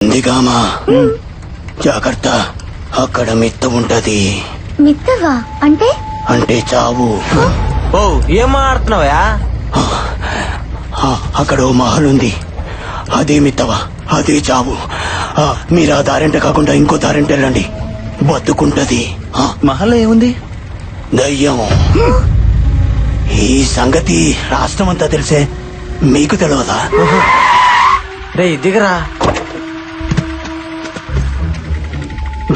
దిగామా జాగ్రత్త, అక్కడ మిత్త ఉంటది. మిత్తవా అంటే? అంటే చావు. ఓ ఏం మాట్లాడుతున్నావా? అక్కడ ఓ మహల్ ఉంది, అదే మిత్తవా, అదే చావు. మీరు ఆ దారింట కాకుండా ఇంకో దారింట వెళ్ళండి, బతుకుంటది. మహల్లో ఏముంది? దయ్యం. ఈ సంగతి రాష్ట్రం అంతా తెలిసే, మీకు తెలియదా? రే దిగరా.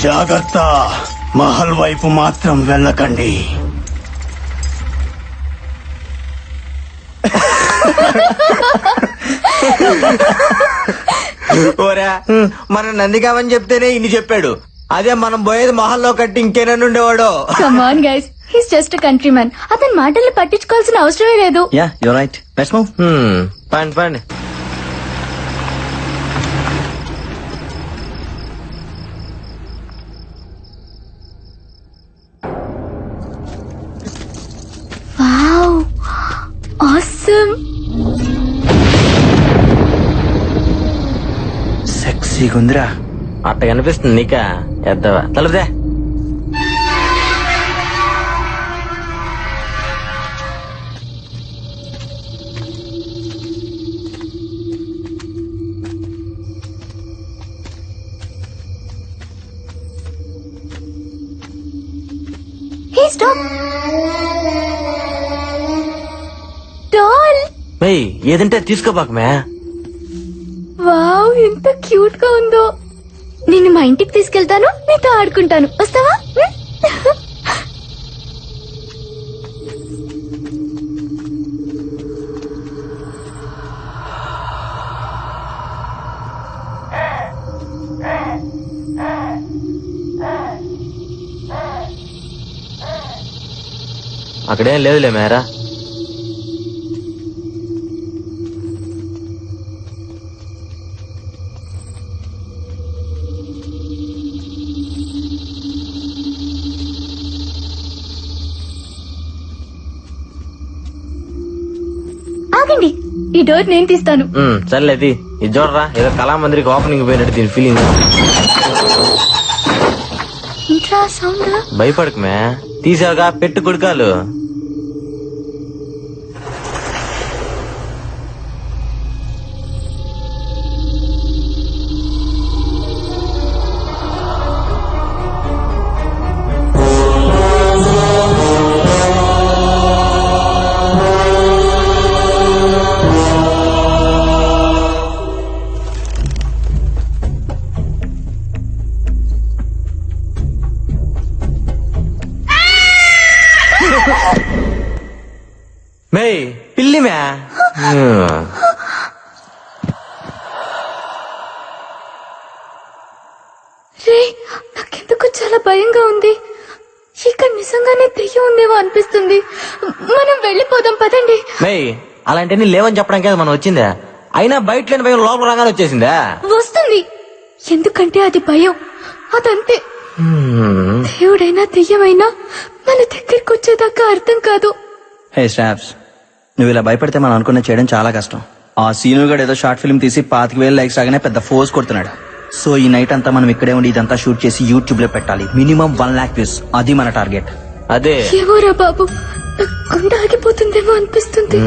జాగ్రత్త, మహల్ వైపు మాత్రం వెళ్ళకండి. ఓరా, మన నందిగామని చెప్తేనే ఇన్ని చెప్పాడు, అదే మనం పోయేది మహల్లో కట్టి ఇంకేనన్ను ఉండేవాడు. Come on guys, he's just country man. అతని మాటల్ని పట్టించుకోవాల్సిన అవసరమే లేదు. Yeah you're right, let's move. పండి పండి. Wow, awesome. సెక్సీగా ఉందిరా. అట్ట కనిపిస్తుంది నీకా? ఎద్దవా తలదే. హే స్టాప్. డాల్. మేయ్ ఏదంటే తీసుకోబాకమే. వావ్, ఎంత క్యూట్ గా ఉందో. నిన్ను మా ఇంటికి తీసుకెళ్తాను, నీతో ఆడుకుంటాను, వస్తావా? అక్కడేం లేదులే మేరా. ఆగండి, ఈ డోర్ నేను తీస్తాను. సర్లేది ఇది చూడరా, ఏదో కళామందిరికి ఓపెనింగ్ పోయినట్టు దీని ఫీలింగ్. ఇంట్రా సౌండ్. భయపడకమే, తీసావుగా, పెట్టు కొడుకాలు. మేయ్ పిల్లి మే. రే, నాకెందుకు చాలా భయంగా ఉంది. ఇక్కడ నిజంగానే దెయ్యం ఉందేమో అనిపిస్తుంది. మనం వెళ్ళిపోదాం పదండి. మేయ్ అలాంటివన్నీ లేవని చెప్పడానికి కదా మనం వచ్చిందా? అయినా బయట లేని భయం లోపల రాగానే వచ్చేసిందా? వస్తుంది, ఎందుకంటే అది భయం, అదంతే. దేవుడైనా దెయ్యమైనా మన దగ్గరికి వచ్చేదాకా అర్థం కాదు. హే స్టాప్స్, నువ్వు ఇలా భయపడితే మనం అనుకున్న చేయడం చాలా కష్టం. ఆ సీను గడు ఏదో షార్ట్ ఫిల్మ్ తీసి 25,000 లైక్స్ రాగానే పెద్ద ఫోర్స్ కొడుతున్నాడు. సో ఈ నైట్ అంతా మనం ఇక్కడే ఉండి ఇదంతా షూట్ చేసి యూట్యూబ్ లో పెట్టాలి. మినిమం 1 lakh వ్యూస్, అది మన టార్గెట్. అదే ఏమోరా బాబు, గుండె ఆగిపోతుందేమో అనిపిస్తుంది.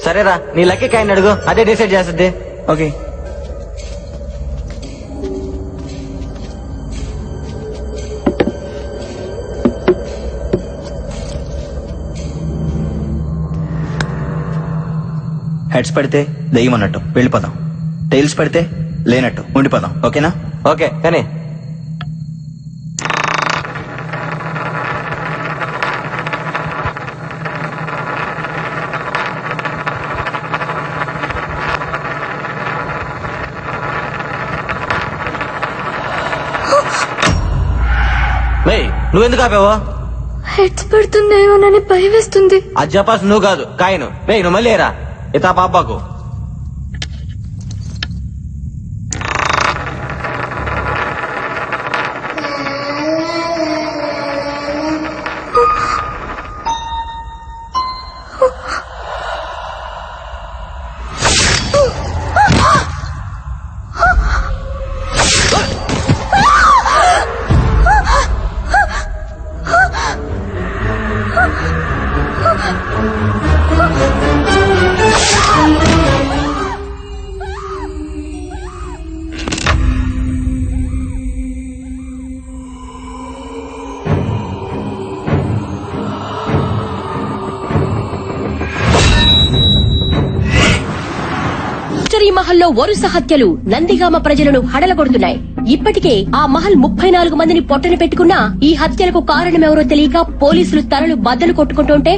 సరేరా, నీ లక్కీ కాయని అడుగు, అదే డిసైడ్ చేస్తుంది. ఓకే, హెడ్స్ పడితే దెయ్యం అన్నట్టు వెళ్ళిపోదాం, టైల్స్ పడితే లేనట్టు ఉండిపోదాం. ఓకేనా? ఓకే కానీ నువ్వెందుకు ఆపావో? హెడ్స్ పడుతుందేమోనని భయం వేస్తుంది. అది చెప్పాల్సి నువ్వు కాదు, కాయను. నువ్వు మళ్ళీ రా ఇతా పాపాకు. మహల్లో వరుస హత్యలు నందిగామ ప్రజలను హడలగొడుతున్నాయి. ఇప్పటికే ఆ మహల్ 34 మందిని పొట్టన పెట్టుకున్నా ఈ హత్యలకు కారణమెవరో తెలియక పోలీసులు తలలు బద్దలు కొట్టుకుంటుంటే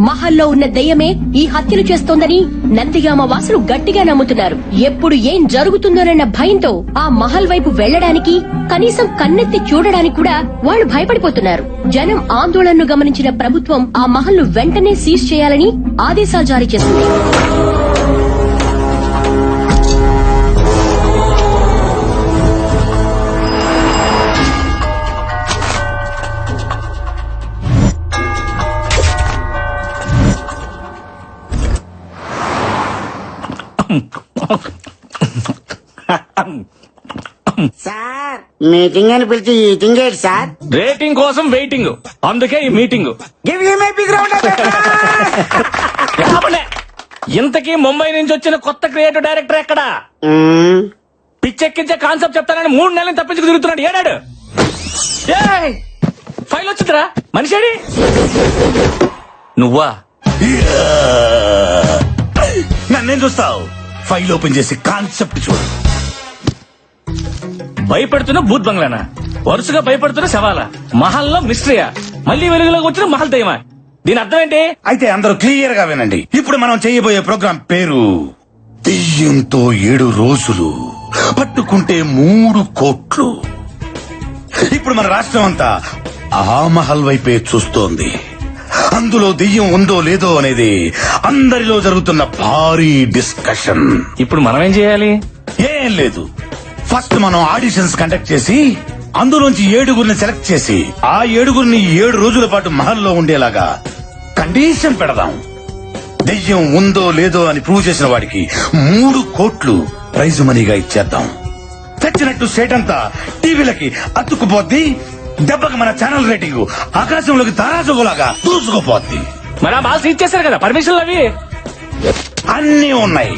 మహల్లో ఉన్న దెయ్యమే ఈ హత్యలు చేస్తోందని నందిగామ వాసులు గట్టిగా నమ్ముతున్నారు. ఎప్పుడు ఏం జరుగుతుందోనన్న భయంతో ఆ మహల్ వైపు వెళ్లడానికి, కనీసం కన్నెత్తి చూడడానికి కూడా వాళ్లు భయపడిపోతున్నారు. జనం ఆందోళనను గమనించిన ప్రభుత్వం ఆ మహల్ను వెంటనే సీజ్ చేయాలని ఆదేశాలు జారీ చేసింది. సార్ మీటింగ్ అని పిలిచి ఈటింగ్ ఏంటి సార్? రేటింగ్ కోసం వెయిటింగ్, అందుకే ఈ meeting. Give you my big round ఇంతకీ ముంబై నుంచి వచ్చిన కొత్త క్రియేటివ్ డైరెక్టర్ ఎక్కడా? పిచ్చెక్కించే కాన్సెప్ట్ చెప్తానని 3 నెలలు తప్పించుకు తిరుగుతున్నాడు. ఏడాడు ఫైల్ వచ్చిందిరా, మనిషేడి నువ్వా? నన్నేం చూస్తావు? ఫైల్ ఓపెన్ చేసి కాన్సెప్ట్ చూడు. భయపెడుతున్న భూత్ బంగ్లానా? వరుసగా భయపడుతున్న శవాలా? మహల్లో మిస్టరీయా? మళ్ళీ వెలుగులోకి వచ్చిన మహల్ దయ్యమా? దీని అర్థం ఏంటి? అయితే అందరూ క్లియర్ గా వినండి. ఇప్పుడు మనం చేయబోయే ప్రోగ్రాం పేరు దెయ్యంతో 7 రోజులు, పట్టుకుంటే 3 కోట్లు. ఇప్పుడు మన రాష్ట్రం అంతా ఆ మహల్ వైపే చూస్తోంది. అందులో దెయ్యం ఉందో లేదో అనేది అందరిలో జరుగుతున్న భారీ డిస్కషన్. ఇప్పుడు మనం ఏం చేయాలి? ఏం లేదు, ఫస్ట్ మనం ఆడిషన్స్ కండక్ట్ చేసి అందులోంచి 7గురిని సెలెక్ట్ చేసి ఆ 7గురిని 7 రోజుల పాటు మహల్లో ఉండేలాగా కండిషన్ పెడదాం. దెయ్యం ఉందో లేదో అని ప్రూవ్ చేసిన వాడికి 3 కోట్లు ప్రైజ్ మనీగా ఇచ్చేద్దాం. తెచ్చినట్టు సేట్ అంతా టీవీలకి అతుక్కుపోద్ది. దెబ్బకి మన ఛానల్ రేటింగ్ ఆకాశంలోకి తారాజులాగా దూసుకుపోద్ది. మరి ఆ బాల్స్ ఇచ్చేసారు కదా పర్మిషన్లు అవి అన్నీ ఉన్నాయి.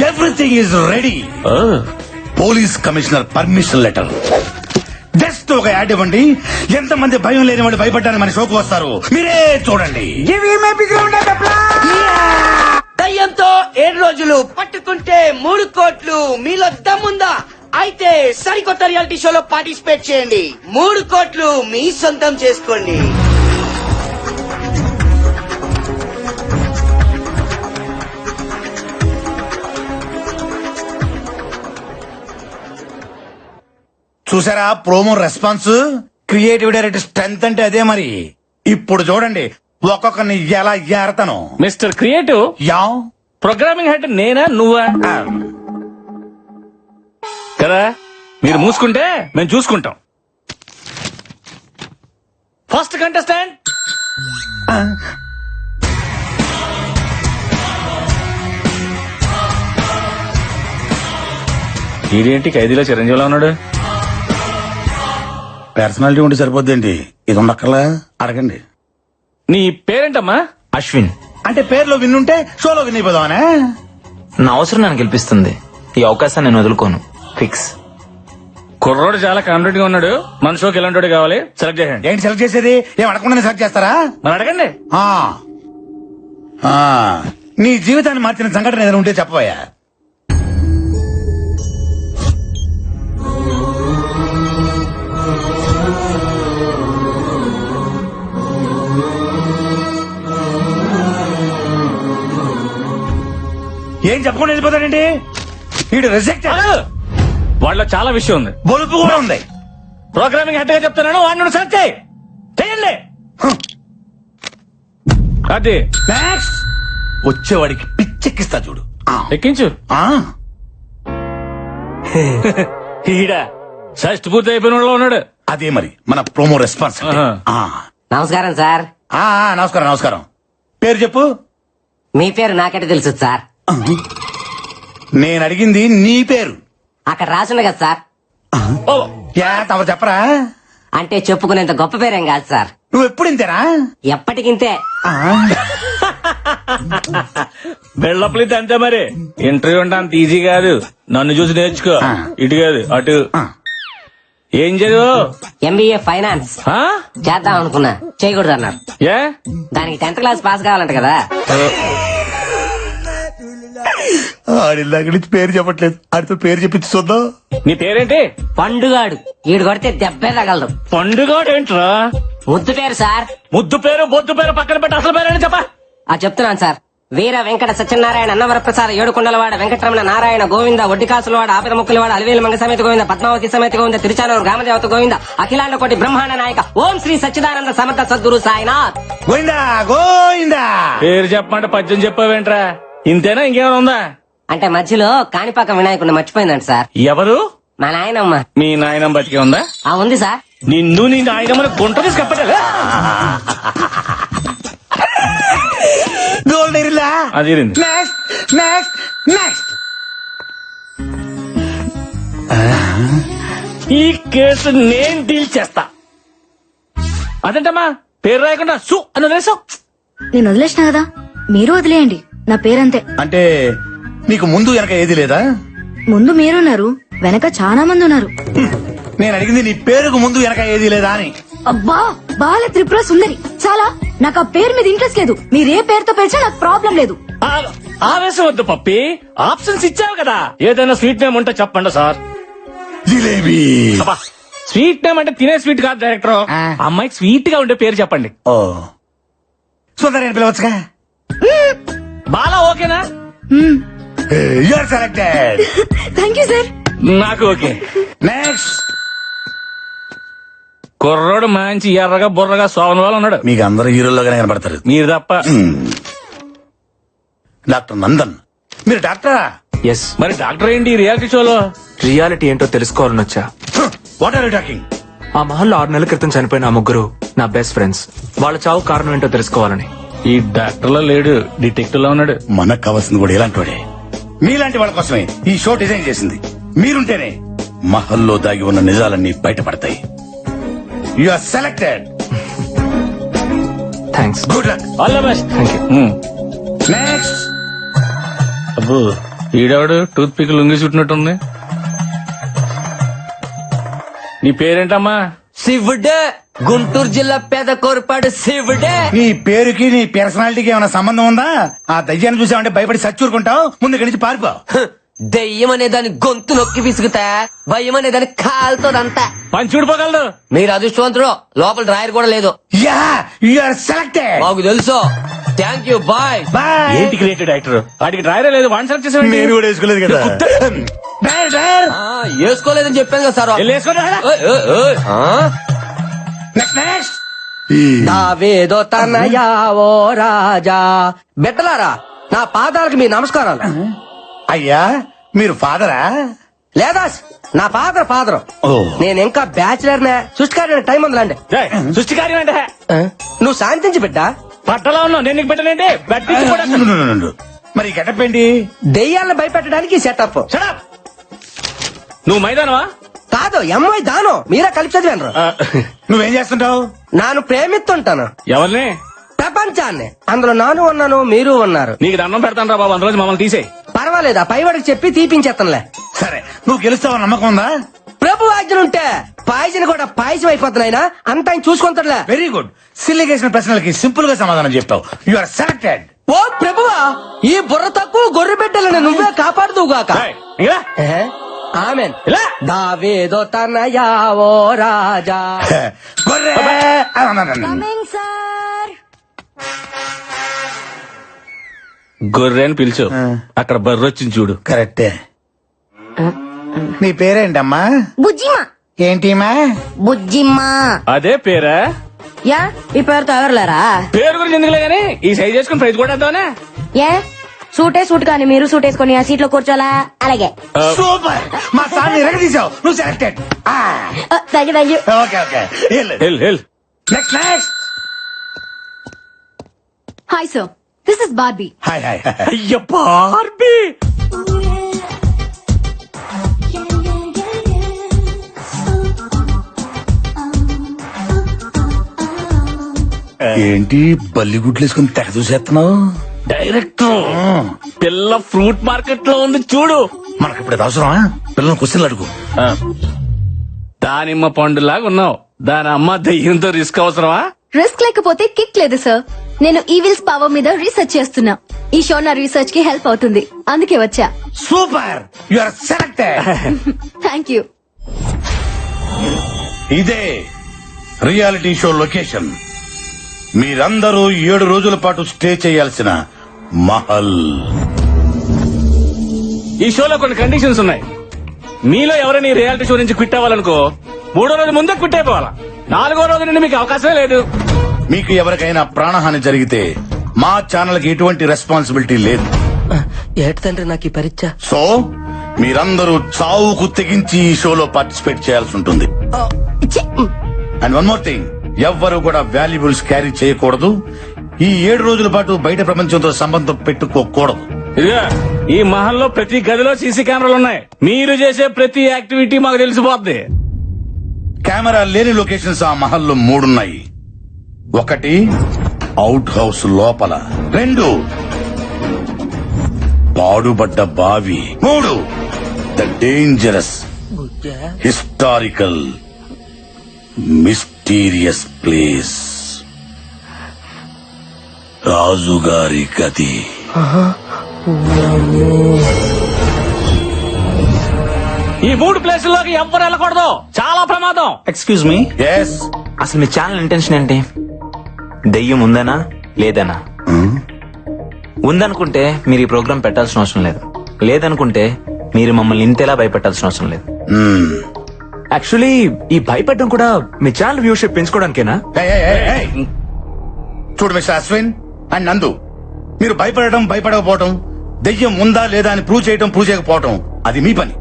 Everything is ready. Police commissioner permission letter. Just ఒక యాడ్ ఇవ్వండి. ఎంతమంది భయం లేని వాళ్ళు భయపడ్డానికి మన షోకు వస్తారు, మీరే చూడండి. Give you my big round దయ్యంతో 7 రోజులు, పట్టుకుంటే 3 కోట్లు. మీలో దమ్ముందా? అయితే సరికొత్త రియాలిటీ షోలో పార్టిసిపేట్ చేయండి. 3 కోట్లు మీ సొంతం చేసుకోండి. చూసారా promo response? Creative director strength అంటే అదే మరి. ఇప్పుడు చూడండి ఒక్కొక్కరిని ఎలా ఏరతను. మిస్టర్ క్రియేటివ్, యా ప్రోగ్రామింగ్ హెడ్ నేనా నువ్వా? కదా, మీరు మూసుకుంటే మేము చూసుకుంటాం. ఫస్ట్ కంటెస్టెంట్ ఇదేంటి ఖైదీలో చిరంజీవిలో ఉన్నాడు? పర్సనాలిటీ ఉంటే సరిపోద్దేంటి, ఇది ఉండక్కర్లా? అడగండి. నీ పేరేంటమ్మా? అశ్విన్. అంటే పేర్లో విన్నుంటే షోలో విన్ అయిపోదామనే. నా అవసరం నన్ను గెలిపిస్తుంది. ఈ అవకాశాన్ని నేను వదులుకోను. ఫిక్స్. కుర్రోడు చాలా కాన్ఫిడెంట్ గా ఉన్నాడు. మన షోకి ఎలాంటి కావాలి సెలెక్ట్ చేయండి. ఏంటి సెలెక్ట్ చేసేది? ఏం అడగకుండా సెలెక్ట్ చేస్తారా? మరి అడగండి. ఆ. ఆ. నీ జీవితాన్ని మార్చిన సంఘటన ఏదైనా ఉంటే చెప్పబోయా. ఏం చెప్పకుండా వెళ్ళిపోతాడండి వీడు. రిజెక్ట్. వాళ్ళ చాలా విషయం ఉంది, బొలుపు కూడా ఉంది. ప్రోగ్రామింగ్ హెడ్ గా చెప్తున్నాను, వాడిని సెలెక్ట్ చేయండి. అది నెక్స్ట్ వచ్చేవాడికి పిచ్చెక్కిస్తా చూడు. ఎక్కించు. ఈడ షష్ట్ పూర్తి అయిపోయిన వాళ్ళు ఉన్నాడు. అదే మరి మన ప్రోమో రెస్పాన్స్. నమస్కారం సార్. నమస్కారం నమస్కారం. పేరు చెప్పు. మీ పేరు నాకంటే తెలుసు సార్. నేను అడిగింది నీ పేరు. అక్కడ రాసుంది కదా సార్. తమరు చెప్పరా? అంటే చెప్పుకునేంత గొప్ప పేరేం కాదు సార్. నువ్వు ఎప్పుడు ఇంతేనా? ఎప్పటికింతే. బెళ్ళప్లితే అంతే మరి. ఇంటర్వ్యూ అంటే అంత ఈజీ కాదు. నన్ను చూసి నేర్చుకో. ఇటు కాదు అటు. ఏం చదువు? ఎంబీఏ ఫైనాన్స్ చేద్దాం అనుకున్నా, చేయకూడదు అన్నారు. ఏ? దానికి 10th క్లాస్ పాస్ కావాలంట కదా. ఆడిల్లాక నుంచి పేరు చెప్పట్లేదు, ఆడితో పేరు చెప్పించి చూద్దాం. నీ పేరేంటి? పండుగాడు ఈడు కొడితే దెబ్బే తగలదు. పండుగ ఏంట్రా? ముద్దు పేరు సార్. ముద్దు పేరు బొద్దు పేరు పక్కన పెట్టి అసలు పేరేంటి చెప్పా. చెప్తున్నాను సార్. వీర వెంకట సత్యనారాయణ అన్నవరప్రసాద ఏడుకొండలవాడ వెంకటరమణ నారాయణ గోవింద ఒడ్డికాసులవాడ ఆపిద ముక్కులవాడ అలివేలు మంగ సమేత గోవింద పద్మావతి సమేత గోవింద తిరుచానూరు గ్రామదేవత గోవింద అఖిలాండ కోటి బ్రహ్మాండ నాయక ఓం శ్రీ సచ్చిదానంద సమర్థ సద్గురు సాయినాథ్. గోయిందా గోయిందా. పేరు చెప్పమంటే పద్యం చెప్పావేంట్రా? ఇంతేనా ఇంకేమైనా ఉందా? అంటే మధ్యలో కాణిపాక వినాయకుడిని మర్చిపోయిందంట సార్. ఎవరు? మా నాయనమ్మ. మీ నాయనమ్మ బతికే ఉందా? ఉంది సార్. నిన్ను నీ నాయనమ్మని గుంట తీసి కప్పటలే. గోల్డ్ ఎరిలా. అది ఇరింది. Next next next. ఈ కేసు నేను డీల్ చేస్తా. అదేంటమ్మా పేరు రాయకుండా సు అని వదిలేసావు? నేను వదిలేసిన కదా, మీరు వదిలేయండి. నా పేరంతే. అంటే నీకు ముందు వెనక ఏది లేదా? ముందు మీరున్నారు, వెనక చాలా మంది ఉన్నారు. నేను అడిగింది నీ పేరుకు ముందు వెనక ఏది లేదా అని. అబ్బా, బాల త్రిపుర సుందరి. చాలా, నాకు ఆ పేరు మీద ఇంట్రెస్ట్ లేదు. మీరు ఏ పేరుతో పిలిచినా నాకు ప్రాబ్లం లేదు. ఆవేశం వద్దు పప్పి, ఆప్షన్స్ ఇచ్చావు కదా. ఏదైనా స్వీట్ నేమ్ ఉంటే చెప్పండి సార్. జిలేబీ. అబ్బా, స్వీట్ నేమ్ అంటే తినే స్వీట్ కాదు డైరెక్టర్. అమ్మాయికి స్వీట్ గా ఉండే పేరు చెప్పండి. ఓ సుందరి అని పిలవచ్చుగా. బాలా ఓకేనా? You are selected. Thank you sir. నాకు ఓకే. నెక్స్ట్. కుర్రోడు మంచి ఎర్రగా బుర్రగా సోమన్ వాళ్ళు ఉన్నాడు. మీకు అందరు హీరోల్లోగానే కనపడతారు. మీరు తప్ప. డాక్టర్ నందన్. మీరు డాక్టరా? ఎస్. మరి డాక్టర్ ఏంటి రియాలిటీ షోలో? రియాలిటీ ఏంటో తెలుసుకోవాలని వచ్చా. What are you talking? ఆ మహల్లో 6 నెలల క్రితం చనిపోయిన ఆ ముగ్గురు నా బెస్ట్ ఫ్రెండ్స్. వాళ్ళ చావు కారణం ఏంటో తెలుసుకోవాలని. ఈ డాక్టర్ లో లేడు, డిటెక్టివ్ లో ఉన్నాడు. మనకు కావాల్సింది కూడా ఇలాంటి వాడే. మీలాంటి వాళ్ళ కోసమే ఈ షో డిజైన్ చేసింది. మీరుంటేనే మహల్లో దాగి ఉన్న నిజాలన్నీ బయటపడతాయి. You are selected. Thanks. Good luck. All the best. Thank you. Next. అబ్బో, ఈడవాడు టూత్ పిక్ లుంగి చుట్టినట్టుంది. నీ పేరేంటమ్మా? శివుడే. గుంటూరు జిల్లా పేద కోరపాడు శివుడే. నీ పేరుకి నీ పర్సనాలిటీకి ఏమైనా సంబంధం ఉందా? ఆ దయ్యాన్ని చూసావంటే భయపడి సచ్చూరుకుంటావు. ముందు ఇక్కడి నుంచి పారిపో. దెయ్యం అనే దాని గొంతు నొక్కి విసుగుతా, భయం అనే దాని కాలుతోదంతా. పని చూడిపోగలదు. మీరు అదృష్టవంతుడు, లోపల డ్రాయర్ కూడా లేదు. Yeah, you are selected. మాకు తెలుసు. Thank you, bye. బాయ్. ఏంటి క్రియేటివ్ డైరెక్టర్? వాడికి డ్రైవరే లేదు, వన్ సెలెక్ట్ చేసాడు. నేను కూడా వేసుకోలేదు కదా. Driver, driver. వేసుకోలేదని చెప్పాను కదా సార్. Next next. దావేదో తనయా ఓ రాజా. బిడ్డలారా, నా పాదాలకు మీ నమస్కారాలు. అయ్యా, మీరు ఫాదరా? లేదా నా ఫాదర్. ఓ. నేను ఇంకా బ్యాచిలర్ నే. సృష్టికారి టైం ఉందిలాండి. సృష్టి కార్యం అంటే నువ్వు శాంతించి బిడ్డ. పట్టలో ఉన్నావు, నేను నీకు పెట్టనంటే బట్టించి కూడా. మరి గెటప్ ఏంటి? దెయ్యాలను భయపెట్టడానికి సెటప్. Shut up! నువ్వు మైదానవా? కాదు, ఎంఐ దానం. మీరే కలిపి చదివాను. నువ్వేం చేస్తుంటావు? నాను ప్రేమిస్తుంటాను ఎవరిని? ప్రపంచాన్ని. అందులో నాను ఉన్నాను, మీరు ఉన్నారు. నీకు దండం పెడతాను రా బాబు, అందులో మమ్మల్ని తీసేయి. పర్వాలేదా, పైవాడికి చెప్పి తీపించేస్తానులే. సరే, నువ్వు గెలుస్తావు నమ్మకం ఉందా? ప్రభు ఆజ్ఞలుంటే పాయసం కూడా పాయసం అయిపోతున్నాయినా అంత ఆయన చూసుకుంటాడులే. Very good. సిల్లి చేసిన ప్రశ్నలకి సింపుల్ గా సమాధానం చెప్తావు. You are selected. ఓ ప్రభువా, ఈ బుర్ర తక్కువ గొర్రె బిడ్డలను నువ్వే కాపాడుదువుగాక. ఏయ్, ఇలా. ఆమెన్. ఇలా. దావేదో తనయా ఓ రాజా. గొర్రె. Coming sir. గొర్రె అని పిలిచు. అక్కడ బర్రె వచ్చింది చూడు. కరెక్టే. నీ పేరేంటమ్మా? బుజ్జిమా. ఏంటిమా? బుజ్జిమా. అదే పేరా? యా, ఈ పేరుతో ఎవరులేరా? పేరు గురించి ఎందుకులే గానీ ఈ సైజ్ చేసుకుని ప్రైజ్ కూడా వేద్దామనే. ఏ సూట్ కానీ మీరు సూట్ వేసుకొని ఆ సీట్ లో కూర్చోలా? అలాగే. సూపర్. మా సార్ ఎరగదీసావు. నువ్వు selected. Thank you. Okay okay. Hell next next. Hi sir, this is Barbie. Hi hi. అయ్య బార్బీ. ఏంటి బల్లి గుడ్లు వేసుకుని తెగ చూసేస్తున్నావు? డైరెక్టర్, పిల్ల ఫ్రూట్ మార్కెట్ లో ఉంది చూడు. మనకి ఇప్పుడు అవసరమా? పిల్లలు క్వశ్చన్లు అడుగు. దానిమ్మ పండులాగా ఉన్నావు. దాని అమ్మ దయ్యంతో రిస్క్ అవసరమా? రిస్క్ లేకపోతే కిక్ లేదు సార్. నేను ఈవిల్స్ పవర్ మీద రీసెర్చ్ చేస్తున్నా. ఈ షో నా రీసెర్చ్ కి హెల్ప్ అవుతుంది, అందుకే వచ్చా. Super, you are selected. Thank you. ఇదే రియాలిటీ షో లొకేషన్. మీరందరూ 7 రోజుల పాటు స్టే చేయాల్సిన మహల్. ఈ షోలో కొన్ని కండిషన్స్ ఉన్నాయి. మీలో ఎవరైనా ఈ రియాలిటీ షో నుంచి క్విట్ అవ్వాలనుకో 3వ రోజు ముందే క్విట్ అయిపోవాలా. 4వ రోజు నుండి మీకు అవకాశమే లేదు. మీకు ఎవరికైనా ప్రాణహాని జరిగితే మా ఛానల్ కి ఎటువంటి రెస్పాన్సిబిలిటీ లేదు. ఏటి తండ్రి నాకు ఈ పరీక్ష. సో మీరందరూ చావుకు తెగించి ఈ షోలో పార్టిసిపేట్ చేయాల్సి ఉంటుంది. అండ్ వన్ మోర్ థింగ్, ఎవ్వరూ కూడా వాల్యుబుల్స్ క్యారీ చేయకూడదు. ఈ 7 రోజుల పాటు బయట ప్రపంచంతో సంబంధం పెట్టుకోకూడదు. ఇదిగా ఈ మహల్లో ప్రతి గదిలో సీసీ కెమెరాలు ఉన్నాయి. మీరు చేసే ప్రతి యాక్టివిటీ మాకు తెలిసిపోద్ది. కెమెరా లేని లొకేషన్స్ ఆ మహల్లో 3 ఉన్నాయి. 1 అవుట్ హౌస్ లోపల, 2 పాడుబడ్డ బావి, 3 the dangerous historical mysterious place రాజుగారి గది. ఈ 3 ప్లేసుల్లోకి ఎవ్వరు వెళ్ళకూడదు, చాలా ప్రమాదం. ఎక్స్క్యూజ్ మీ, ఎస్, అసలు మీ ఛానల్ ఇంటెన్షన్ ఏంటి? దెయ్యం ఉందనా లేదనా? ఉందనుకుంటే మీరు ఈ ప్రోగ్రామ్ పెట్టాల్సిన అవసరం లేదు. లేదనుకుంటే మీరు మమ్మల్ని ఇంతేలా భయపెట్టాల్సిన అవసరం లేదు. యాక్చువల్లీ ఈ భయపెట్టడం కూడా మీ ఛానల్ వ్యూషిప్ పెంచుకోవడానికేనా? చూడు మిస్టర్ అశ్విన్ అండ్ నందు, మీరు భయపడకపోవటం, దెయ్యం ఉందా లేదా అని ప్రూవ్ చేయకపోవటం అది మీ పని.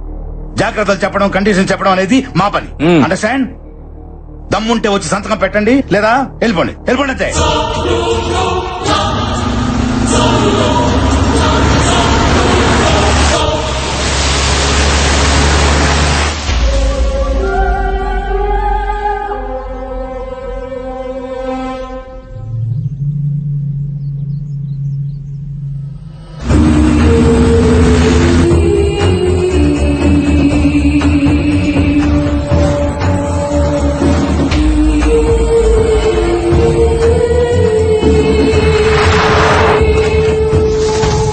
జాగ్రత్తలు చెప్పడం, కండిషన్ చెప్పడం అనేది మా పని. అండర్స్టాండ్? దమ్ముంటే వచ్చి సంతకం పెట్టండి, లేదా వెళ్ళిపోండి అంతే.